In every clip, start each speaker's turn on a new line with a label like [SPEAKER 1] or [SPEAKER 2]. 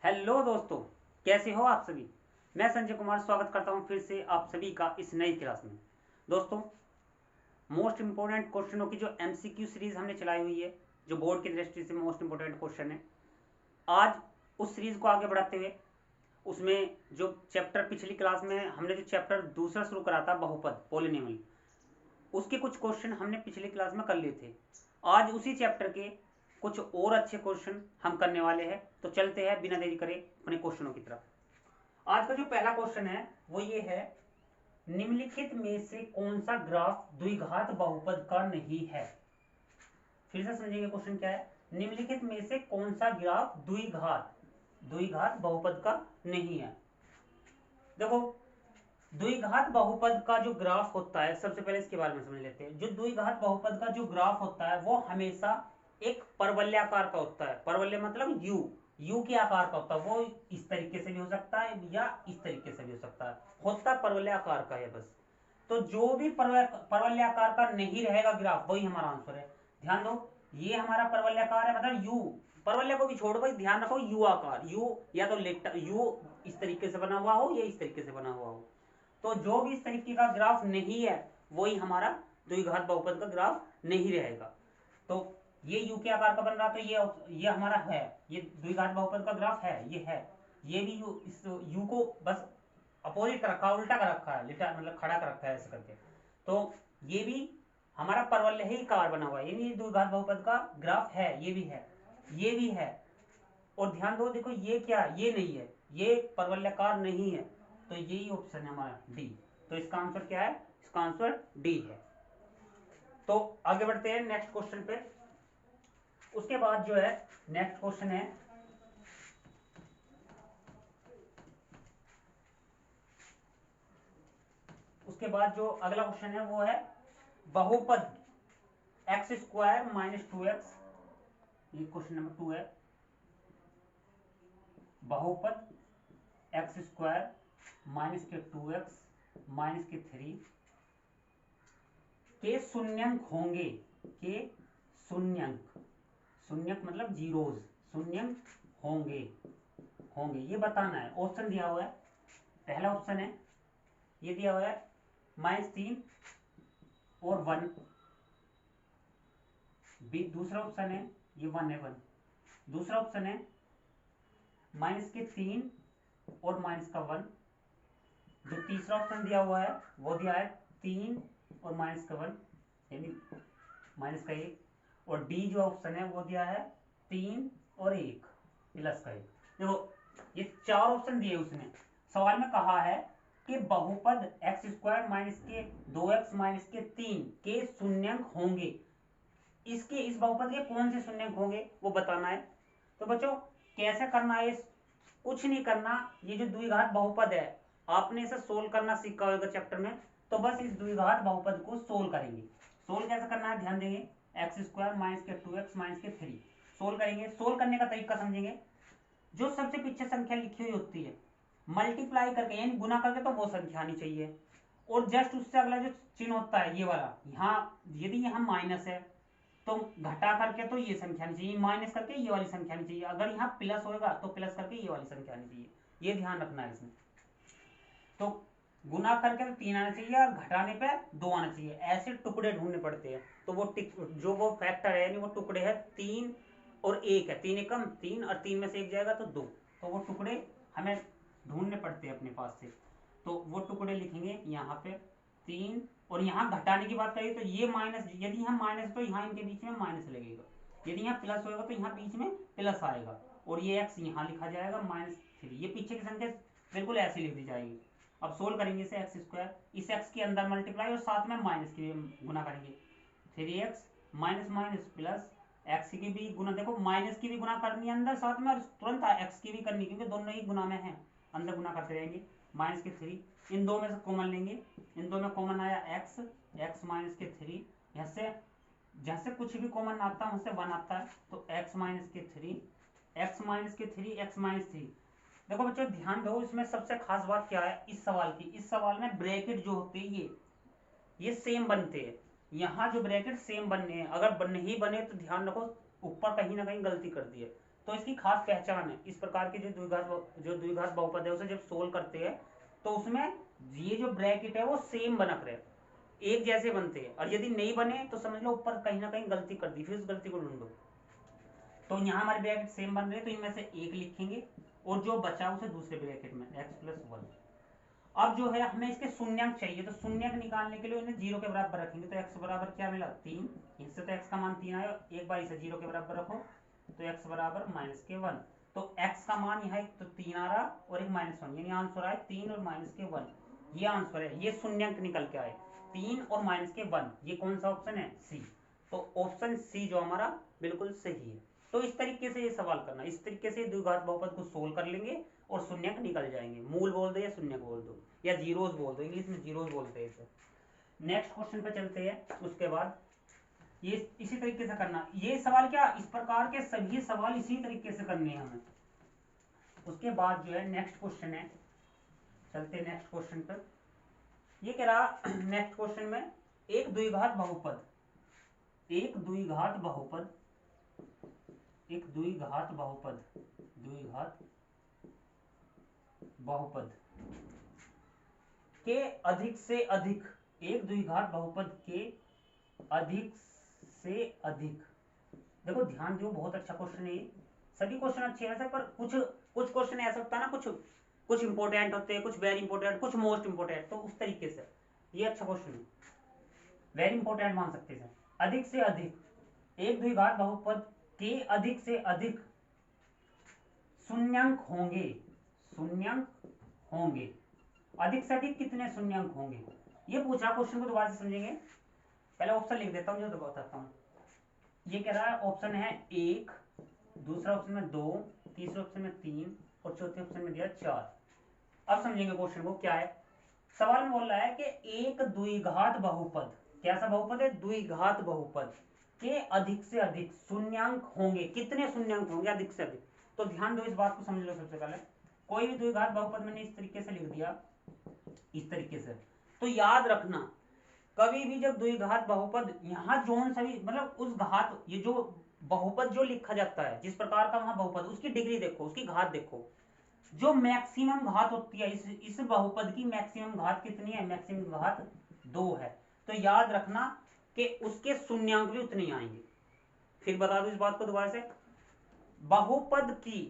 [SPEAKER 1] Hello दोस्तों, कैसे हो आप सभी। मैं संजय कुमार स्वागत करता हूं फिर से आप सभी का इस नई क्लास में। दोस्तों, मोस्ट इंपोर्टेंट क्वेश्चनों की जो एमसीक्यू सीरीज हमने चलाई हुई है, जो बोर्ड की दृष्टि से मोस्ट इंपोर्टेंट क्वेश्चन है, आज उस सीरीज को आगे बढ़ाते हुए उसमें जो चैप्टर पिछली क्लास में हमने जो चैप्टर दूसरा शुरू करा था, बहुपद पॉलिनोमियल, उसके कुछ क्वेश्चन हमने पिछली क्लास में कर लिए थे। आज उसी चैप्टर के कुछ और अच्छे क्वेश्चन हम करने वाले हैं, तो चलते हैं बिना देरी करे अपने क्वेश्चनों की तरफ। आज का जो पहला क्वेश्चन है वो ये है, निम्नलिखित में से कौन सा ग्राफ द्विघात बहुपद का नहीं है। फिर से समझेंगे क्वेश्चन क्या है। निम्नलिखित में से कौन सा ग्राफ द्विघात बहुपद का नहीं है। देखो, द्विघात बहुपद का जो ग्राफ होता है, सबसे पहले इसके बारे में समझ लेते हैं। जो द्विघात बहुपद का जो ग्राफ होता है वो हमेशा एक परवलयाकार का होता है। परवलय मतलब यू के आकार का होता है। वो इस तरीके से भी हो सकता है या इस तरीके से भी हो सकता है, होता परवलयाकार का है बस। तो जो भी परवलयाकार का नहीं रहेगा ग्राफ, वही हमारा आंसर है। ध्यान दो, ये हमारा परवलयाकार है, मतलब यू। परवलय को भी छोड़ भाई, ध्यान रखो यू आकार, यू या तो लेटर यू इस तरीके से बना हुआ हो या इस तरीके से बना हुआ हो। तो जो भी इस तरीके का ग्राफ नहीं है वही हमारा द्विघात बहुपद का ग्राफ नहीं रहेगा। तो ये यू के आकार का बन रहा, तो ये हमारा है, ये द्विघात बहुपद का ग्राफ है, ये है। ये भी यू, इस यू को बस अपोजिट कर रखा, उल्टा कर रखा है, लिटा मतलब खड़ा कर रखा है ऐसे करके। तो ये भी हमारा परवलय ही कार बना हुआ है, यानी द्विघात बहुपद का ग्राफ है, ये भी है, ये भी है। और ध्यान दो, देखो ये क्या, ये नहीं है, ये परवलयाकार नहीं है, तो यही ऑप्शन है हमारा डी। तो इसका आंसर क्या है, इसका आंसर डी है। तो आगे बढ़ते हैं नेक्स्ट क्वेश्चन पे। उसके बाद जो है नेक्स्ट क्वेश्चन है, उसके बाद जो अगला क्वेश्चन है वो है बहुपद एक्स स्क्वायर माइनस 2x। ये क्वेश्चन नंबर 2 है। बहुपद एक्स स्क्वायर माइनस के 2x माइनस के 3 के शून्यंक होंगे, के शून्यंक, शून्यंक मतलब जीरोज, शून्यंक होंगे, होंगे ये बताना है। ऑप्शन दिया हुआ है, पहला ऑप्शन है ये दिया हुआ है -3 और 1। दूसरा ऑप्शन है ये 1 है 1। दूसरा ऑप्शन है -3 और -1। जो तीसरा ऑप्शन दिया हुआ है वो दिया है 3 और -1, यानी -1। और डी जो ऑप्शन है वो दिया है 3 और 1 +1। देखो, ये 4 ऑप्शन दिए उसने। सवाल में कहा है कि बहुपद एक्स स्क्वायर माइनस के 2x माइनस के 3 के शून्यंक होंगे, इसके इस बहुपद के कौन से शून्यंक होंगे वो बताना है। तो बच्चों, कैसे करना है, कुछ नहीं करना। ये जो द्विघात बहुपद है आपने इसे सोल्व करना सीखा होगा चैप्टर में, तो बस इस द्विघात बहुपद को सोल्व करेंगे। सोल्व कैसे करना है ध्यान देंगे। एक्स स्क्वायर माइनस के 2x माइनस के 3 सोल्व करेंगे। सोल्व करने का तरीका समझेंगे। जो सबसे पीछे संख्या लिखी हुई होती है, मल्टीप्लाई करके यानी गुना करके तो वो संख्या आनी चाहिए। और जस्ट उससे अगला जो चिन्ह होता है ये वाला, यहाँ यदि यहाँ माइनस है तो घटा करके तो ये संख्या आनी चाहिए, माइनस करके ये वाली संख्या आनी चाहिए। अगर यहाँ प्लस होगा तो प्लस करके ये वाली संख्या आनी चाहिए, ये ध्यान रखना है इसमें। तो गुना करके तो 3 आना चाहिए और घटाने पे 2 आना चाहिए। ऐसे टुकड़े ढूंढने पड़ते हैं। तो वो जो वो फैक्टर है यानी वो टुकड़े है 3 और 1 है। 3 एकम 3 और 3 में से 1 जाएगा तो 2। तो वो टुकड़े हमें ढूंढने पड़ते हैं अपने पास से। तो वो टुकड़े लिखेंगे यहाँ पे 3। और यहाँ घटाने की बात करें तो ये माइनस, यदि यहाँ माइनस तो यहाँ इनके बीच में माइनस लगेगा। यदि यहाँ प्लस होगा तो यहाँ बीच में प्लस आएगा। और ये एक्स यहाँ लिखा जाएगा -3। ये पीछे की संख्या बिल्कुल ऐसी लिख दी जाएगी। अब सोल्व करेंगे इसे एक्स स्क्वायर, इस एक्स के अंदर मल्टीप्लाई और साथ में माइनस की गुना करेंगे। 3x minus minus plus x की भी गुना, देखो माइनस की भी गुना करनी है अंदर साथ में और तुरंत एक्स की भी करनी, क्योंकि दोनों ही गुना में है, अंदर गुना करते रहेंगे। माइनस के 3 इन दो में से कॉमन लेंगे। इन दो में कॉमन आया x, x माइनस के 3। यहाँ से जैसे कुछ भी कॉमन आता है उससे 1 आता है, तो x माइनस के 3, x माइनस के 3, x माइनस 3। देखो बच्चों ध्यान दो, इसमें सबसे खास बात क्या है इस सवाल की, इस सवाल में ब्रैकेट जो होते हैं ये सेम बनते हैं। यहाँ जो ब्रैकेट सेम बनने हैं, अगर नहीं बने तो ध्यान रखो ऊपर कहीं ना कहीं गलती कर दी है। तो इसकी खास पहचान है, इस प्रकार के जो द्विघात बहुपद है उसे जब सोल्व करते हैं तो उसमें ये जो ब्रैकेट है वो सेम बना रहे, एक जैसे बनते हैं, और यदि नहीं बने तो समझ लो ऊपर कहीं ना कहीं गलती कर दी, फिर उस गलती को ढूंढो। तो यहाँ हमारे ब्रैकेट सेम बन रहे हैं, तो इनमें से एक लिखेंगे और जो बचा उसे दूसरे ब्रैकेट में x+1। अब जो है हमें इसके शून्यंक चाहिए, तो शून्यंक निकालने के लिए उन्हें 0 के बराबर रखेंगे, तो x बराबर क्या मिला 3, इससे तो x का मान 3 आया, एक बार इसे 0 के बराबर रखो तो x बराबर -1। तो x का मान यहाँ एक तो 3 आ रहा और एक -1, यानी आंसर आए 3 और -1, ये आंसर है, ये शून्यंक निकल के आए 3 और -1, ये कौन सा ऑप्शन है सी। तो ऑप्शन सी जो हमारा बिल्कुल सही है। तो इस तरीके से ये सवाल करना, इस तरीके से द्विघात बहुपद को सोल्व कर लेंगे और शून्यंक निकल जाएंगे, मूल बोल दो या शून्यक बोल दो या जीरोस बोल दो, इंग्लिश में जीरोस बोलते हैं इसे। नेक्स्ट क्वेश्चन पे चलते हैं, उसके बाद ये इसी तरीके से करना, ये सवाल क्या, इस प्रकार के सभी सवाल इसी तरीके से करने हैं हमें। उसके बाद जो है नेक्स्ट क्वेश्चन है, चलते नेक्स्ट क्वेश्चन पर। ये कह रहा नेक्स्ट क्वेश्चन में एक द्विघात बहुपद के अधिक से अधिक, एक द्विघात बहुपद के अधिक से अधिक, देखो ध्यान दो, बहुत अच्छा क्वेश्चन है ये, सभी क्वेश्चन अच्छे हैं पर कुछ क्वेश्चन ऐसा होता है ना, कुछ इंपॉर्टेंट होते हैं, कुछ वेरी इंपॉर्टेंट, कुछ मोस्ट इंपॉर्टेंट, तो उस तरीके से ये अच्छा क्वेश्चन है, वेरी इंपॉर्टेंट मान सकते हैं। अधिक से अधिक, एक द्विघात बहुपद के अधिक से अधिक शून्यंक होंगे, अधिक से अधिक कितने शून्यंक होंगे, ये पूछा। क्वेश्चन को दोबारा से समझेंगे, पहले ऑप्शन लिख देता हूं जो बताता हूं। ये कह रहा है ऑप्शन है 1, दूसरा ऑप्शन में 2, तीसरे ऑप्शन में 3 और चौथे ऑप्शन में दिया 4। अब समझेंगे क्वेश्चन को क्या है। सवाल में बोल रहा है कि एक द्विघात बहुपद, कैसा बहुपद है, द्विघात बहुपद के अधिक से अधिक शून्यंक होंगे, कितने शून्यंक होंगे अधिक से अधिक। तो ध्यान दो, इस बात को समझ लो। सबसे पहले कोई भी द्विघात बहुपद मैंने इस तरीके से लिख दिया, इस तरीके से, तो याद रखना कभी भी जब द्विघात बहुपद, यहाँ जोन सभी मतलब उस घात, ये जो बहुपद जो लिखा जाता है जिस प्रकार का वहां बहुपद, उसकी डिग्री देखो, उसकी घात देखो, जो मैक्सिमम घात होती है इस बहुपद की मैक्सिमम घात कितनी है, मैक्सिमम घात 2 है। तो याद रखना कि उसके शून्यंक भी उतने आएंगे। फिर बता दो इस बात को दोबारा से, बहुपद की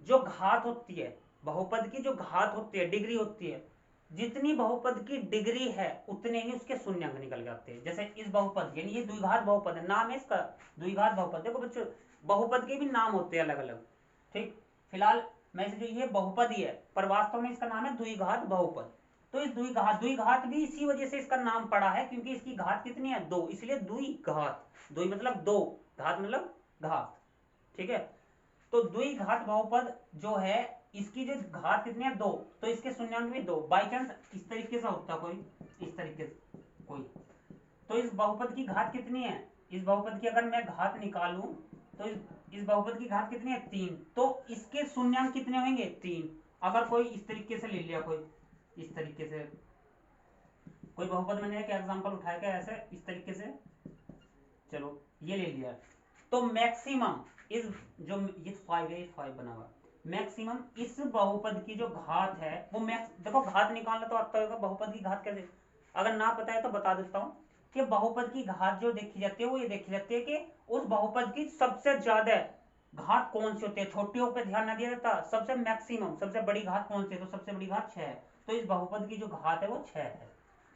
[SPEAKER 1] जो घात होती है, बहुपद की जो घात होती है, डिग्री होती है, जितनी बहुपद की डिग्री है उतने ही उसके शून्यंक निकल जाते हैं। जैसे इस बहुपद, यानी ये द्विघात बहुपद है, नाम है इसका द्विघात बहुपद। देखो बच्चों, बहुपद के भी नाम होते हैं अलग अलग, ठीक। फिलहाल मैं जो ये बहुपद ही है, पर वास्तव में इसका नाम है द्विघात बहुपद। तो इस द्विघात भी इसी वजह से इसका नाम पड़ा है, क्योंकि इसकी घात कितनी है 2, इसलिए द्विघात। द्वि मतलब 2, घात मतलब घात, ठीक है। तो द्विघात बहुपद जो है, इसकी जो घात कितनी है 2, तो इसके शून्यंक भी 2। बाई चांस इस तरीके से होता कोई, इस तरीके से कोई, तो इस बहुपद की घात कितनी है, इस बहुपद की अगर मैं घात निकालूं तो इस बहुपद की घात कितनी है 3, तो इसके शून्यंक कितने होंगे 3। अगर कोई इस तरीके से ले लिया, कोई इस तरीके से, कोई बहुपद मैंने एक एग्जांपल उठाया क्या ऐसे इस तरीके से, चलो ये ले लिया, तो मैक्सिमम इस जो ये 5 है, 5 बना हुआ, मैक्सिमम इस बहुपद की जो घात है वो देखो घात निकालना तो आता होगा, बहुपद की घात कैसे, अगर ना पता है तो बता देता हूं कि बहुपद की घात जो देखी जाती है वो ये देखी जाती है कि उस बहुपद की सबसे ज्यादा घात कौन सी होती है। छोटियों पे ध्यान ना दिया जाता, सबसे मैक्सिमम सबसे बड़ी घात कौन सी है, तो सबसे बड़ी घात 6 है। तो इस बहुपद की जो घात है वो 6 है,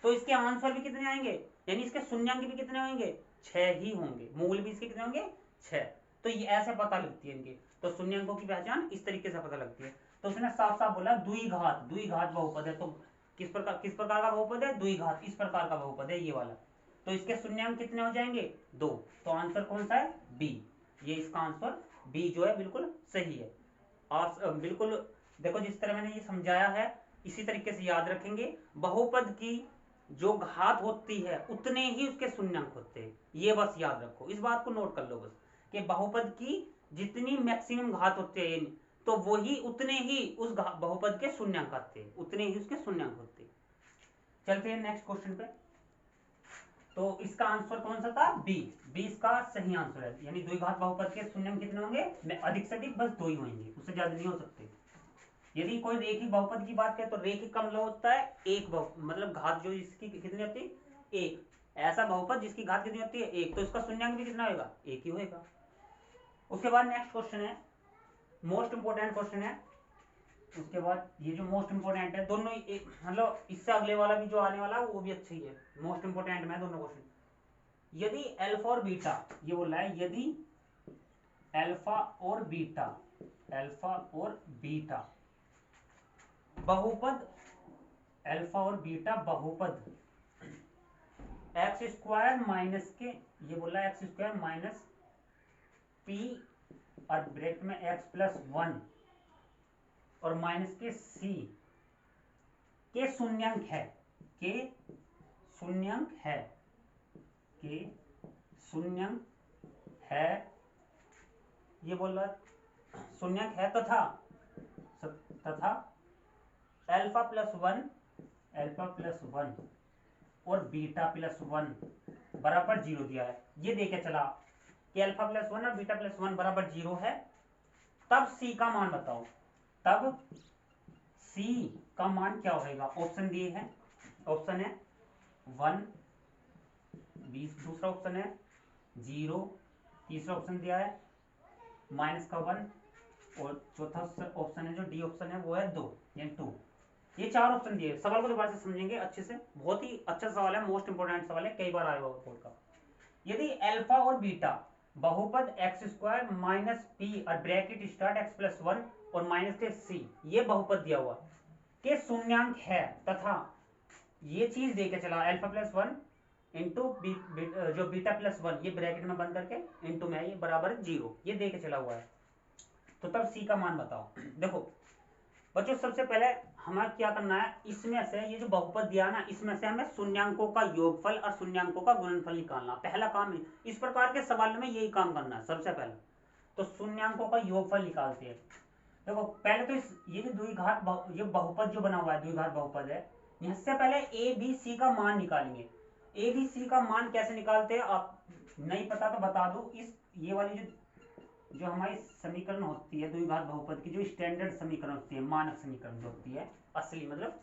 [SPEAKER 1] तो इसके आंसर भी कितने आएंगे, यानी इसके शून्यंक भी कितने होंगे 6 ही होंगे, मूल भी इसके कितने होंगे 6। तो ये ऐसे पता लगती है इनकी, तो शून्यंकों की पहचान इस तरीके से पता लगती है। तो उसने साफ साफ बोला द्विघात बहुपद है, तो किस प्रकार का बहुपद है, द्विघात, इस प्रकार का बहुपद है ये वाला। तो इसके शून्यंक कितने हो जाएंगे 2, तो आंसर कौन सा है बी, ये इसका आंसर बी जो है बिल्कुल सही है। आप बिल्कुल देखो जिस तरह मैंने ये समझाया है इसी तरीके से याद रखेंगे, बहुपद की जो घात होती है उतने ही उसके शून्यंक होते हैं, ये बस याद रखो, इस बात को नोट कर लो बस, कि बहुपद की जितनी मैक्सिमम घात होते हैं तो वही उतने ही उस बहुपद के शून्यंक आते हैं, उतने ही उसके शून्यंक होते हैं। चलते हैं नेक्स्ट क्वेश्चन पे। तो इसका आंसर कौन सा था? बी। बी इसका सही आंसर है, यानी द्विघात बहुपद के शून्य कितने होंगे? अधिक से अधिक बस 2 ही होंगे, उससे ज्यादा नहीं हो सकते। यदि कोई रेखिक बहुपद की बात करें तो रेखिक का मतलब होता है एक मतलब घात जो इसकी कितनी होती है? एक। ऐसा बहुपद जिसकी घात कितनी होती है? एक, तो इसका शून्यांक भी कितना होगा? एक ही होगा। उसके बाद नेक्स्ट क्वेश्चन है, मोस्ट इंपोर्टेंट क्वेश्चन है। उसके बाद ये जो मोस्ट इंपोर्टेंट है, दोनों मतलब इससे अगले वाला भी जो आने वाला है वो भी अच्छा ही है, मोस्ट इंपोर्टेंट में दोनों क्वेश्चन। यदि अल्फा और बीटा, ये बोल रहा है यदि अल्फा और बीटा, अल्फा और बीटा बहुपद, अल्फा और बीटा बहुपद एक्स स्क्वायर माइनस के, ये बोल रहा है एक्स स्क्वायर माइनस पी और ब्रैकेट में एक्स प्लस 1 और माइनस के सी के शून्यांक है, के शून्यांक है, के शून्यांक है, ये बोल रहा शून्यांक है तथा अल्फा प्लस 1, अल्फा प्लस 1 और बीटा प्लस 1 बराबर 0 दिया है। ये देके चला कि अल्फा प्लस 1 और बीटा प्लस 1 बराबर 0 है, तब सी का मान बताओ, तब सी का मान क्या होगा? ऑप्शन दिए हैं, ऑप्शन है 1, दूसरा ऑप्शन है 0, तीसरा ऑप्शन दिया है माइनस का 1 और चौथा ऑप्शन है जो डी ऑप्शन है वो है 2, यानी 2। ये 4 ऑप्शन दिए। सवाल को दोबारा से समझेंगे अच्छे से, बहुत ही अच्छा सवाल है, मोस्ट इंपोर्टेंट सवाल है, कई बार आया हुआ बोर्ड का। यदि अल्फा और बीटा बहुपद एक्स स्क्वायर माइनस पी और ब्रैकेट स्टार्ट एक्स प्लस 1 और माइनस के सी, ये बहुपद दिया हुआ के शून्यांक है तथा ये चीज देके चला अल्फा प्लस 1 इंटू जो बीटा प्लस 1, ये ब्रैकेट में बंद करके इंटू में ये बराबर 0, ये देके चला हुआ है, तो तब सी का मान बताओ। देखो बच्चों, सबसे पहले हमें क्या करना है, इसमें से ये जो बहुपद दिया ना, इसमें से हमें शून्यांकों का योगफल और शून्यांकों का गुणनफल निकालना, पहला काम है। इस प्रकार के सवाल में यही काम करना है सबसे पहले। तो शून्यांकों का योगफल निकालते हैं। देखो पहले तो ये जो द्विघात ये बहुपद जो बना हुआ है, द्विघात बहुपद है, इससे पहले ए बी सी का मान निकालेंगे। ए बी सी का मान कैसे निकालते हैं, आप नहीं पता तो बता दो। इस ये वाली जो हमारी समीकरण होती है द्विघात बहुपद की, जो स्टैंडर्ड समीकरण होती है, मानक समीकरण जो होती है, असली मतलब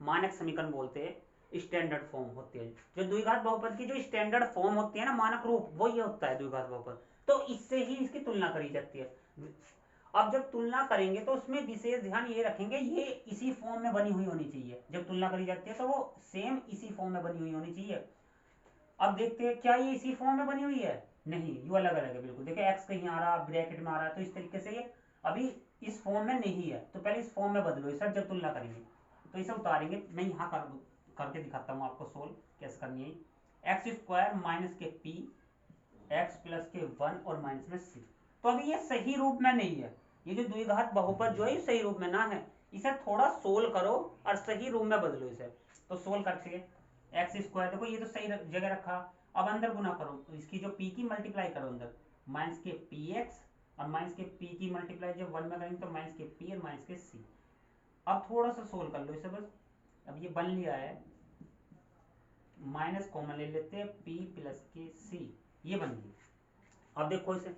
[SPEAKER 1] मानक समीकरण बोलते हैं, स्टैंडर्ड फॉर्म होती है। जो द्विघात बहुपद की जो स्टैंडर्ड फॉर्म होती है ना, मानक रूप, वो ये होता है द्विघात बहुपद। तो इससे ही इसकी तुलना करी जाती है। अब जब तुलना करेंगे तो उसमें विशेष ध्यान ये रखेंगे, ये इसी फॉर्म में बनी हुई होनी चाहिए। जब तुलना करी जाती है तो वो सेम इसी फॉर्म में बनी हुई होनी चाहिए। अब देखते हैं क्या ये इसी फॉर्म में बनी हुई है? नहीं, ये अलग अलग है बिल्कुल। देखिए एक्स कहीं आ रहा है, ब्रैकेट में आ रहा है, तो इस तरीके से ये अभी इस फॉर्म में नहीं है, तो पहले इस फॉर्म में बदलो इसे जब तुलना करेंगे। तो इसे उतारेंगे, मैं यहाँ करके दिखाता हूँ आपको सोल्व कैसे करनी है। एक्स स्क्वायर माइनस के पी एक्स प्लस के 1 और माइनस में सी। तो अभी ये सही रूप में नहीं है, ये जो द्विघात बहुपद जो है सही रूप में ना है, इसे थोड़ा सोल्व करो और सही रूप में बदलो इसे। तो सोल्व करके एक्स स्क्वायर, देखो ये तो सही जगह रखा, अब अंदर गुना करो, इसकी जो पी की मल्टीप्लाई करो अंदर, माइनस के पी एक्स और माइनस के पी की मल्टीप्लाई जब 1 में करेंगे तो माइनस के पी और माइनस के सी। अब थोड़ा सा सोल्व कर लो इसे बस। अब ये बन लिया है, माइनस कॉमन ले लेते हैं, पी प्लस के सी, ये बन गई। अब देखो इसे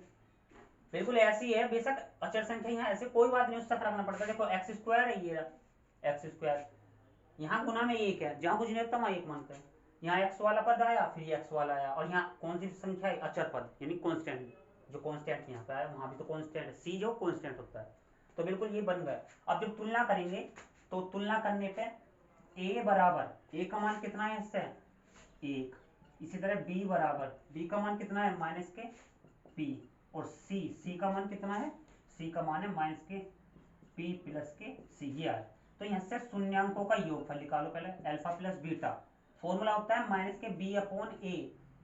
[SPEAKER 1] बिल्कुल ऐसी है, बेशक अचर संख्या यहाँ ऐसे कोई बात नहीं, उससे फर्क ना पड़ता। देखो एक्स स्क्वायर है, ये एक्स स्क्वायर, यहाँ गुना में एक है, जहां कुछ नहीं होता वहां एक मानते हैं। यहाँ एक्स वाला पद आया, फिर ये एक्स वाला आया, और यहाँ कौन सी संख्या है? अचर पद, यानी कांस्टेंट। जो कांस्टेंट यहाँ पे आया वहां भी तो कांस्टेंट है, सी जो कांस्टेंट होता है। तो बिल्कुल ये बन गया। अब जब तुलना करेंगे तो तुलना करने पे ए बराबर, ए का मान कितना है इससे? 1। इसी तरह बी बराबर, बी का मान कितना है? माइनस के पी, और सी का मान कितना है? सी का मान है माइनस के पी प्लस के सी, ये आया। तो यहाँ से शून्यांकों का योगफल निकालो पहले, अल्फा प्लस बीटा। फॉर्मूला होता है माइनस के बी अपॉन ए।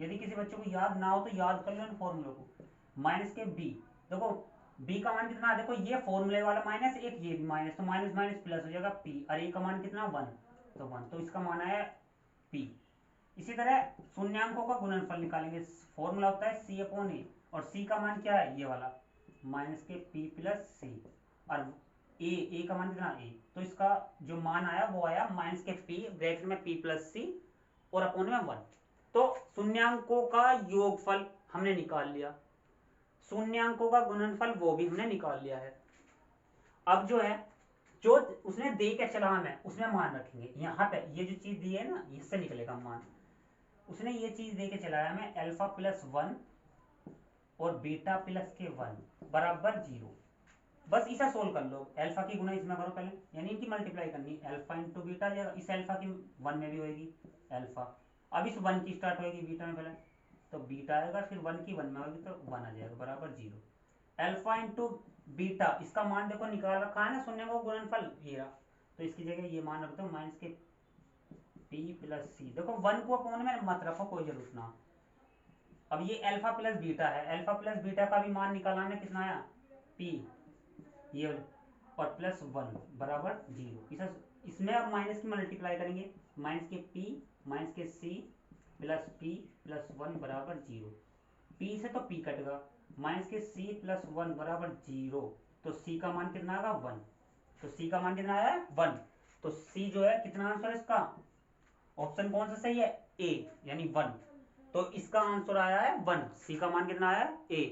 [SPEAKER 1] यदि किसी बच्चे को याद ना हो तो याद कर लो इन फॉर्मूले को। माइनस के बी, देखो बी का मान कितना है? देखो ये फॉर्मूले वाला माइनस, एक ये भी माइनस, तो माइनस माइनस प्लस हो जाएगा पी, और ए का मान कितना? 1, तो 1, तो इसका मान आया पी। इसी तरह शून्यांकों का गुणनफल निकालेंगे, फॉर्मूला होता है सी अपॉन ए, और सी का मान क्या है? ये वाला माइनस के पी प्लस सी, और ए का मान कितना? ए, तो इसका जो मान आया वो आया माइनस के पी ब्रैकेट में पी प्लस सी और अपोन में 1। तो तो शून्यांकों का योगफल हमने निकाल लिया, शून्यांकों का गुणनफल वो भी हमने निकाल लिया है। अब जो है जो उसने दे के चला हमें उसमें मान रखेंगे। यहाँ पे ये जो चीज दी है ना इससे निकलेगा मान। उसने ये चीज दे के चलाया हमें अल्फा प्लस 1 और बीटा प्लस के 1 बराबर 0। बस इसे सोल्व कर लो, अल्फा की गुना इसमें करो पहले, यानी इनकी मल्टीप्लाई करनी, अल्फा इंटू बीटा आ जाएगा। इस अल्फा की 1 में भी होगी अल्फा, अब इस 1 की स्टार्ट होगी बीटा में पहले, तो बीटा आएगा, फिर 1 की 1 में होगी तो 1 आ जाएगा बराबर 0। अल्फा इंटू बीटा, इसका मान देखो निकाल रखा है ना शून्य को गुणनफल ये रहा, तो इसकी जगह ये मान रख दो माइनस के p प्लस सी। देखो 1 को अपॉन में मत रखो, कोई जरूरत ना। अब ये अल्फा प्लस बीटा है, अल्फा प्लस बीटा का भी मान निकालना है, कितना आया p ये और प्लस 1 बराबर 0। इसमें अब माइनस की मल्टीप्लाई करेंगे, माइनस के p माइनस के c प्लस p प्लस 1 बराबर 0। p से तो p कटेगा, माइनस के c प्लस 1 बराबर 0, तो c का मान कितना आएगा 1। तो c का मान कितना आया 1, तो c जो है कितना आंसर इसका, ऑप्शन कौन सा सही है a यानी 1, तो इसका आंसर आया है 1, c का मान कितना आया a।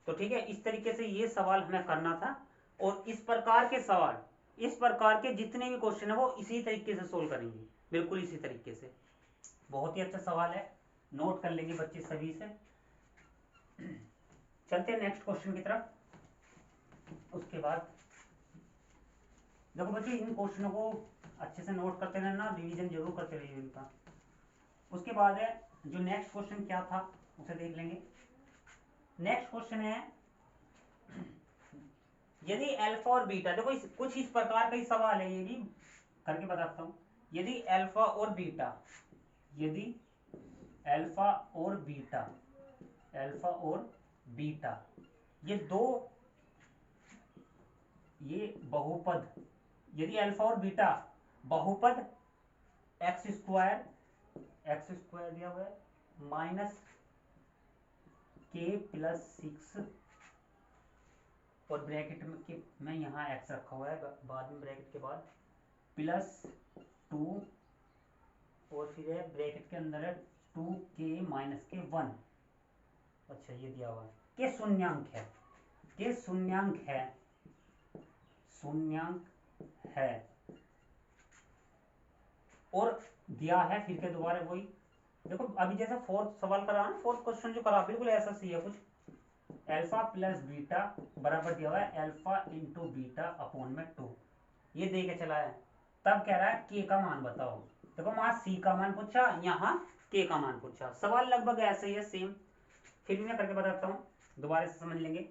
[SPEAKER 1] तो ठीक है, इस तरीके से ये सवाल हमें करना था, और इस प्रकार के सवाल, इस प्रकार के जितने भी क्वेश्चन है वो इसी तरीके से सोल्व करेंगे, बिल्कुल इसी तरीके से। बहुत ही अच्छा सवाल है, नोट कर लेंगे बच्चे सभी से। चलते हैं नेक्स्ट क्वेश्चन की तरफ। उसके बाद देखो बच्चे इन क्वेश्चनों को अच्छे से नोट करते रहना, रिवीजन जरूर करते रहिए इनका। उसके बाद है जो नेक्स्ट क्वेश्चन क्या था उसे देख लेंगे। नेक्स्ट क्वेश्चन है यदि अल्फा और बीटा, देखो कुछ इस प्रकार का ही सवाल है, ये भी करके बताता हूं। यदि अल्फा और बीटा, यदि अल्फा और बीटा, अल्फा और बीटा ये दो, ये बहुपद, यदि अल्फा और बीटा बहुपद एक्स स्क्वायर दिया हुआ है माइनस के प्लस 6 और ब्रैकेट में यहाँ एक्स रखा हुआ है बाद में, ब्रैकेट के बाद प्लस 2 और फिर है ब्रैकेट के अंदर है 2k माइनस के 1। अच्छा ये दिया हुआ है के शून्यांक है, के शून्यांक है, शून्यांक है, और दिया है फिर के दोबारा वही। देखो अभी जैसा फोर्थ सवाल करा ना, फोर्थ क्वेश्चन जो करा बिल्कुल ऐसा सी है कुछ, अल्फा प्लस बीटा बराबर दिया हुआ है अल्फा इंटू बीटा अपॉन में 2, ये दे के चला है। तब कह रहा है के का मान बताओ। देखो वहां सी का मान पूछा, यहाँ के का मान पूछा, सवाल लगभग ऐसे ही है सेम। फिर भी मैं करके बताता हूँ, दोबारा से समझ लेंगे।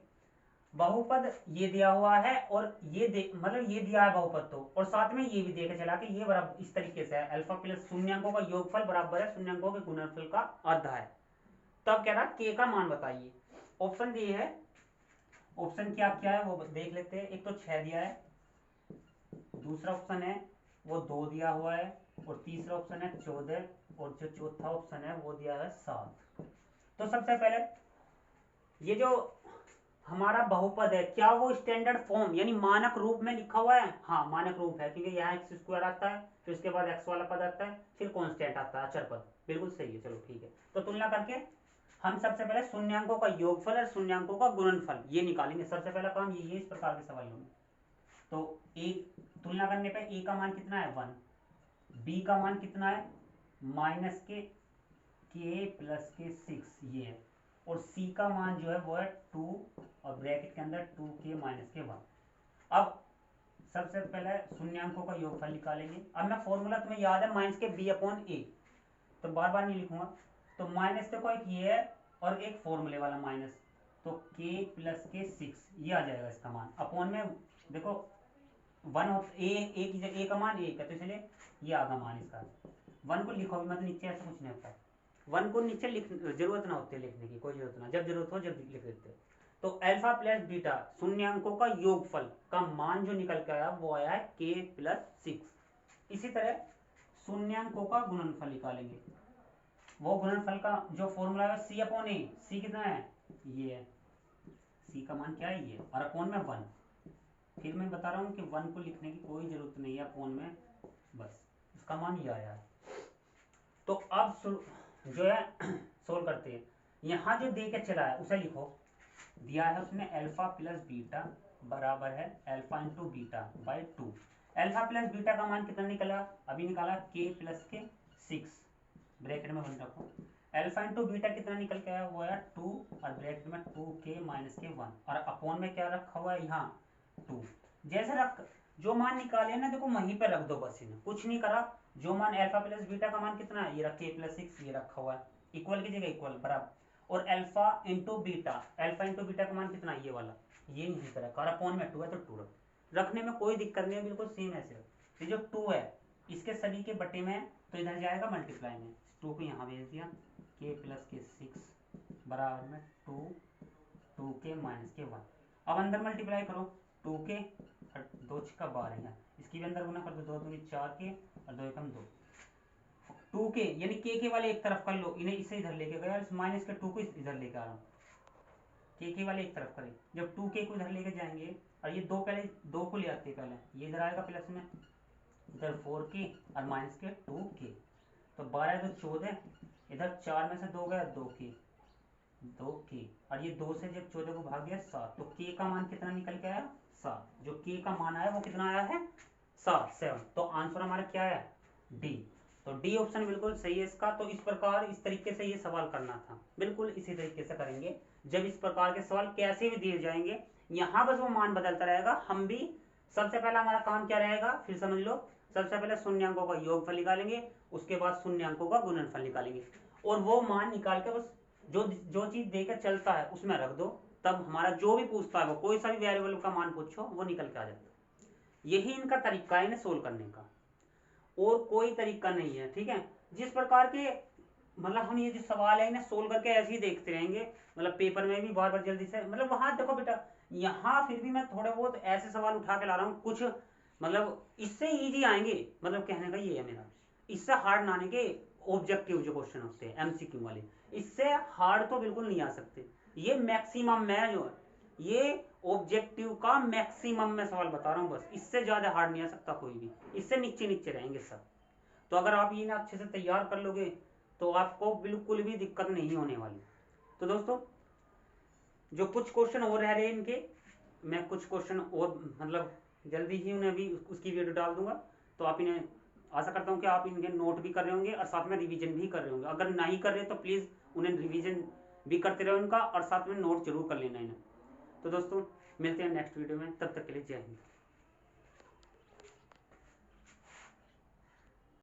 [SPEAKER 1] बहुपद ये दिया हुआ है और ये मतलब ये दिया है बहुपद तो, और साथ में ये भी देके चला कि ये बराबर इस तरीके से है, अल्फा प्लस शून्यांकों का योगफल बराबर है शून्यांकों के गुणनफल का आधा है। तब कह रहा के का मान बताइए। ऑप्शन दिए है, ऑप्शन क्या क्या है वो देख लेते हैं। एक तो 6 दिया है, दूसरा ऑप्शन है वो 2 दिया हुआ है, और तीसरा ऑप्शन है 14, और जो चौथा ऑप्शन है वो दिया है 7। तो सबसे पहले ये जो हमारा बहुपद है क्या वो स्टैंडर्ड फॉर्म यानी मानक रूप में लिखा हुआ है? हाँ मानक रूप है, क्योंकि यहाँ एक्स स्क्वायर आता है, फिर उसके बाद एक्स वाला पद आता है, फिर कांस्टेंट आता है अचर पद, बिल्कुल सही है। चलो ठीक है, तो तुलना करके हम सबसे पहले शून्यांकों का योगफल और शून्यांकों का गुणनफल ये निकालेंगे। सबसे पहला काम ये इस प्रकार के सवालों में। तो ए तुलना करने पे ए का मान कितना है 1, बी का मान कितना है माइनस के प्लस के 6 ये है, और सी का मान जो है वो है 2 और ब्रैकेट के अंदर 2k माइनस के 1। अब सबसे पहले शून्यांकों का योगफल निकालेंगे। अब मैं फॉर्मूला तुम्हें याद है माइनस के बी अपॉन ए, तो बार बार नहीं लिखूंगा। तो माइनस देखो एक ये है और एक फॉर्मूले वाला माइनस, तो k प्लस के 6 ये आ जाएगा इसका मान, अपॉन में देखो 1 ए का मान 1 है, तो इसलिए ये आगा मान इसका। 1 को लिखो भी मत नीचे, ऐसा कुछ नहीं होता है। 1 को नीचे जरूरत ना होती है लिखने की, कोई जरूरत ना, जब जरूरत हो जब लिख देते। तो अल्फा प्लस बीटा शून्यांकों का योगफल का मान जो निकल के आया वो आया है k प्लस 6। इसी तरह शून्यांकों का गुणनफल निकालेंगे। वो गुणनफल का जो फॉर्मूला है सी अपॉन ए, सी कितना है ये है, सी का मान क्या है ये, और अपॉन में 1। फिर मैं बता रहा हूँ कि 1 को लिखने की कोई जरूरत नहीं है अपॉन में, बस उसका मान ये आया है। तो अब जो है सोल्व करते हैं। यहाँ जो दे के चला है उसे लिखो, दिया है उसने अल्फा प्लस बीटा बराबर है alpha into beta by 2। Alpha plus beta का मान कितना निकला, अभी निकाला k प्लस के 6, ब्रैकेट में बंद रखो। अल्फा इंटू बीटा कितना निकल के आया, वो है 2 और ब्रैकेट में 2k माइनस के 1 और अपॉन में क्या रखा हुआ है यहाँ 2। जैसे रख जो मान निकाले ना देखो वहीं पे रख दो बस, इन्हें कुछ नहीं करा। जो मान अल्फा प्लस बीटा का मान कितना है, ये रख k प्लस 6 ये रखा हुआ है, इक्वल की जगह इक्वल बराबर, और अल्फा इंटू बीटा का मान कितना, ये वाला ये नहीं करा, और अपॉन में 2 है तो 2 रखने में कोई दिक्कत नहीं है, बिल्कुल सेम ऐसे रख। ये जो 2 है इसके सभी के बटे में तो इधर जाएगा मल्टीप्लाई में, 2 को यहाँ भेज दिया, k प्लस के 6 बराबर में 2k माइनस के 1। अब अंदर मल्टीप्लाई करो, 2k और 2 छक्का 12 है, इसकी भी अंदर गुना कर दो, 2 दूनी 4k और 2 एकम 2, 2k यानी k वाले एक तरफ कर लो, इन्हें इसे इधर लेके गया, इस माइनस के 2 को इधर लेके आ रहा हूँ, k वाले एक तरफ करें। जब 2k को इधर लेके जाएंगे और ये 2 पहले 2 को ले आते हैं, पहले ये इधर आएगा प्लस में, इधर 4k और माइनस के 2k, तो 12 तो 14, इधर 4 में से 2 गया 2k और ये 2 से जब 14 को भाग दिया 7, तो k का मान कितना निकल के आया 7। जो k का मान आया वो कितना आया है 7। तो आंसर हमारा क्या है डी। तो डी ऑप्शन बिल्कुल सही है इसका। तो इस प्रकार इस तरीके से ये सवाल करना था, बिल्कुल इसी तरीके से करेंगे। जब इस प्रकार के सवाल कैसे भी दिए जाएंगे, यहाँ बस वो मान बदलता रहेगा, हम भी सबसे पहला हमारा काम क्या रहेगा फिर समझ लो, सबसे पहले शून्यांकों का योगफल निकालेंगे, उसके बाद शून्यांकों का गुणनफल निकालेंगे, और वो मान निकाल के बस जो चीज देकर चलता है उसमें रख दो, तब हमारा जो भी पूछता है वो कोई सा भी वेरिएबल का मान पूछो वो निकल के आ जाता है। यही इनका तरीका है इन्हें सोल्व करने का, और कोई तरीका नहीं है। ठीक है, जिस प्रकार के मतलब हम ये जो सवाल है इन्हें सोल्व करके ऐसे ही देखते रहेंगे, मतलब पेपर में भी बार बार जल्दी से, मतलब वहां देखो बेटा यहाँ फिर भी मैं थोड़े बहुत ऐसे सवाल उठा के ला रहा हूँ, कुछ मतलब इससे इजी आएंगे, मतलब कहने का ये है मेरा, इससे हार्ड ना आने के ऑब्जेक्टिव जो क्वेश्चन होते हैं एमसीक्यू वाले, इससे हार्ड तो बिल्कुल नहीं आ सकते। ये मैक्सिमम में जो है ये ऑब्जेक्टिव का मैक्सिमम में सवाल बता रहा हूँ बस, इससे ज्यादा हार्ड नहीं आ सकता कोई भी, इससे नीचे नीचे रहेंगे सब। तो अगर आप ये ना अच्छे से तैयार कर लोगे तो आपको बिल्कुल भी दिक्कत नहीं होने वाली। तो दोस्तों जो कुछ क्वेश्चन और रह रहे हैं इनके, मैं कुछ क्वेश्चन और मतलब जल्दी ही उन्हें भी उसकी वीडियो डाल दूंगा, तो आप इन्हें आशा करता हूँ कि आप इनके नोट भी कर रहे होंगे और साथ में रिवीजन भी कर रहे होंगे। अगर नहीं कर रहे तो प्लीज़ उन्हें रिवीजन भी करते रहो इनका, और साथ में नोट जरूर कर लेना इन्हें। तो दोस्तों मिलते हैं नेक्स्ट वीडियो में, तब तक के लिए जय हिंद।